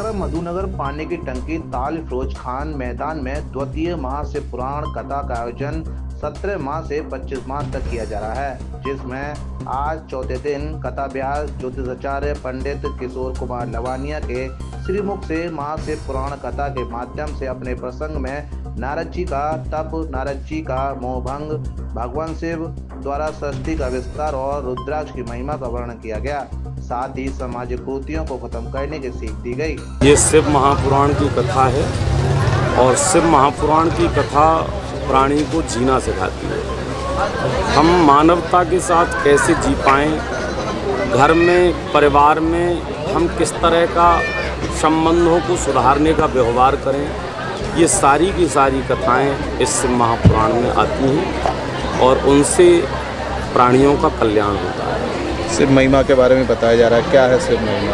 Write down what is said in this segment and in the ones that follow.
द्वारा मधुनगर पानी की टंकी ताल फिरोज खान मैदान में द्वितीय महाशिव पुराण कथा का आयोजन 17 मार्च से 25 मार्च तक किया जा रहा है, जिसमें आज चौथे दिन कथा व्यास ज्योतिषाचार्य पंडित किशोर कुमार लवानिया के श्रीमुख से महाशिव पुराण कथा के माध्यम से अपने प्रसंग में नारद जी का तप, नारद जी का मोहभंग, भगवान शिव द्वारा सृष्टि का विस्तार और रुद्राक्ष की महिमा का वर्णन किया गया। साथ ही सामाजिक कुरीतियों को खत्म करने की सीख दी गई। ये शिव महापुराण की कथा है और शिव महापुराण की कथा प्राणी को जीना सिखाती है। हम मानवता के साथ कैसे जी पाएं, घर में, परिवार में हम किस तरह का संबंधों को सुधारने का व्यवहार करें, ये सारी की सारी कथाएं इस शिव महापुराण में आती हैं और उनसे प्राणियों का कल्याण होता है। शिव महिमा के बारे में बताया जा रहा है, क्या है शिव महिमा?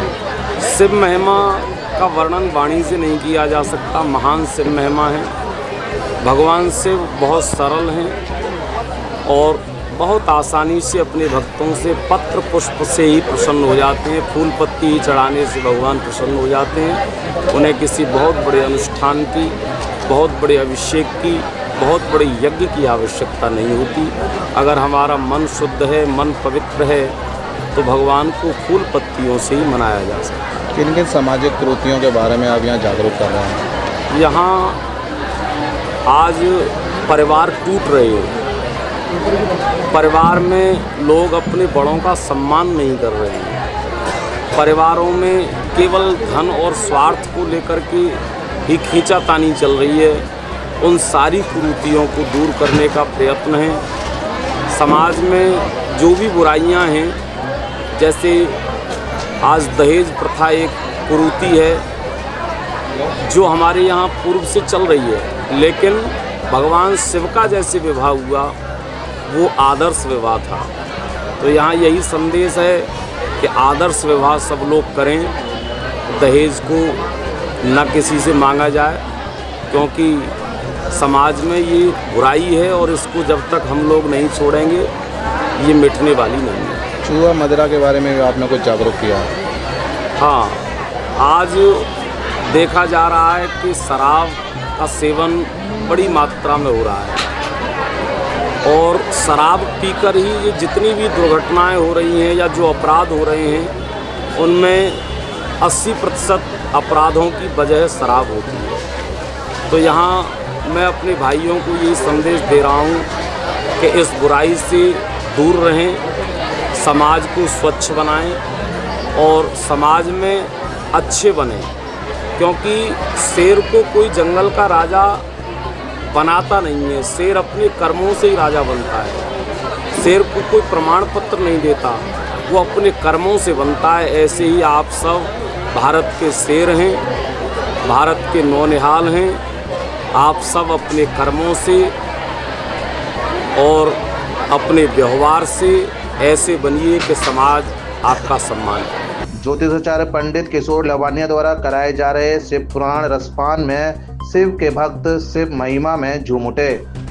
शिव महिमा का वर्णन वाणी से नहीं किया जा सकता। महान शिव महिमा है। भगवान शिव बहुत सरल हैं और बहुत आसानी से अपने भक्तों से पत्र पुष्प से ही प्रसन्न हो जाते हैं। फूल पत्ती ही चढ़ाने से भगवान प्रसन्न हो जाते हैं। उन्हें किसी बहुत बड़े अनुष्ठान की, बहुत बड़े अभिषेक की, बहुत बड़े यज्ञ की आवश्यकता नहीं होती। अगर हमारा मन शुद्ध है, मन पवित्र है, तो भगवान को फूल पत्तियों से ही मनाया जा सकता है। किन किन सामाजिक कुरीतियों के बारे में आप यहाँ जागरूक कर रहे हैं? यहाँ आज परिवार टूट रहे हैं। परिवार में लोग अपने बड़ों का सम्मान नहीं कर रहे हैं। परिवारों में केवल धन और स्वार्थ को लेकर के ही खींचातानी चल रही है। उन सारी कुरीतियों को दूर करने का प्रयत्न है। समाज में जो भी बुराइयां हैं, जैसे आज दहेज प्रथा एक कुरीति है जो हमारे यहाँ पूर्व से चल रही है, लेकिन भगवान शिव का जैसे विवाह हुआ वो आदर्श विवाह था। तो यहाँ यही संदेश है कि आदर्श विवाह सब लोग करें, दहेज को न किसी से मांगा जाए, क्योंकि समाज में ये बुराई है और इसको जब तक हम लोग नहीं छोड़ेंगे ये मिटने वाली नहीं है। जुआ मदिरा के बारे में भी आपने कुछ जागरूक किया? हाँ, आज देखा जा रहा है कि शराब का सेवन बड़ी मात्रा में हो रहा है और शराब पीकर ही ये जितनी भी दुर्घटनाएं हो रही हैं या जो अपराध हो रहे हैं, उनमें 80% अपराधों की वजह शराब होती है। तो यहाँ मैं अपने भाइयों को यही संदेश दे रहा हूँ कि इस बुराई से दूर रहें, समाज को स्वच्छ बनाएं और समाज में अच्छे बने, क्योंकि शेर को कोई जंगल का राजा बनाता नहीं है। शेर अपने कर्मों से ही राजा बनता है। शेर को कोई प्रमाण पत्र नहीं देता, वो अपने कर्मों से बनता है। ऐसे ही आप सब भारत के शेर हैं, भारत के नौनिहाल हैं। आप सब अपने कर्मों से और अपने व्यवहार से ऐसे बनिए कि समाज आपका सम्मान करे। ज्योतिषाचार्य पंडित किशोर लवानिया द्वारा कराए जा रहे शिव पुराण रसपान में शिव के भक्त शिव महिमा में झूम उठे।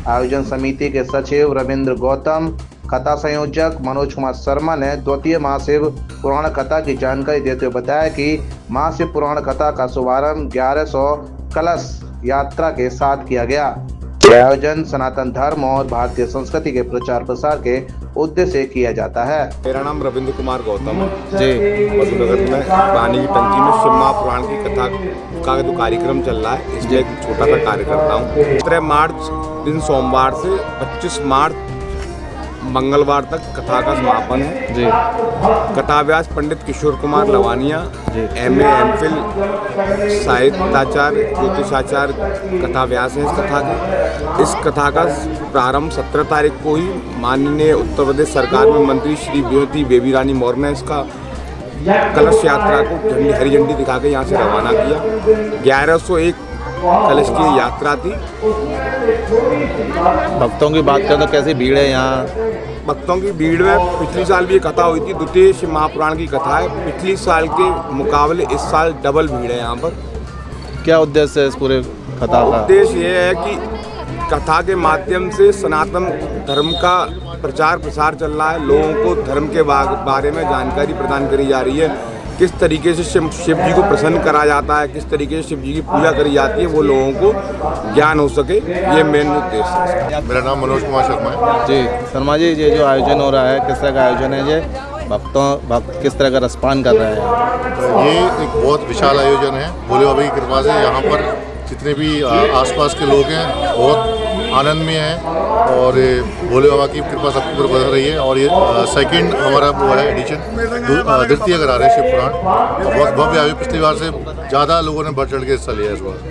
आयोजन समिति के सचिव रविंद्र गौतम, कथा संयोजक मनोज कुमार शर्मा ने द्वितीय महाशिव पुराण कथा की जानकारी देते हुए बताया कि महाशिव पुराण कथा का शुभारंभ 1100 कलश यात्रा के साथ किया गया। आयोजन सनातन धर्म और भारतीय संस्कृति के प्रचार प्रसार के उद्देश्य से किया जाता है। मेरा नाम रविंद्र कुमार गौतम है जी। मधुनगर में पानी की टंकी में शिव महापुराण की कथा का जो कार्यक्रम चल रहा है, इसलिए एक छोटा सा कार्य करता हूँ। 17 मार्च दिन सोमवार से 25 मार्च मंगलवार तक कथा का समापन है जी। कथा व्यास पंडित किशोर कुमार लवानिया, MA MPhil साहित्याचार्य ज्योतिषाचार्य कथा व्यास है इस कथा के। इस कथा का प्रारंभ 17 तारीख को ही माननीय उत्तर प्रदेश सरकार में मंत्री श्री विभूति बेबी रानी मौर्य ने इसका कलश यात्रा को हरी झंडी दिखा के यहाँ से रवाना किया। 1101 कलश की यात्रा थी। भक्तों की बात करें तो कैसी भीड़ है यहाँ? भक्तों की भीड़ में पिछली साल भी ये कथा हुई थी, द्वितीय शिव महापुराण की कथा है। पिछली साल के मुकाबले इस साल डबल भीड़ है यहाँ पर। क्या उद्देश्य है इस पूरे कथा का? उद्देश्य ये है कि कथा के माध्यम से सनातन धर्म का प्रचार प्रसार चल रहा है। लोगों को धर्म के बारे में जानकारी प्रदान करी जा रही है। किस तरीके से शिव जी को प्रसन्न करा जाता है, किस तरीके से शिव जी की पूजा करी जाती है, वो लोगों को ज्ञान हो सके, ये मेन उद्देश्य है। मेरा नाम मनोज कुमार शर्मा है। जी शर्मा जी, ये जो आयोजन हो रहा है किस तरह का आयोजन है? ये भक्त किस तरह का रसपान कर रहे हैं? ये एक बहुत विशाल आयोजन है। भोले बाबा की कृपा से यहाँ पर जितने भी आसपास के लोग हैं बहुत आनंद में हैं और भोले बाबा की कृपा सबके ऊपर बरस रही है। और ये सेकंड हमारा वो है एडिशन, द्वितीय करा रहे हैं शिव पुराण। बहुत भव्य आयोजन, पिछली बार से ज़्यादा लोगों ने बढ़ चढ़ के हिस्सा लिया इस बार।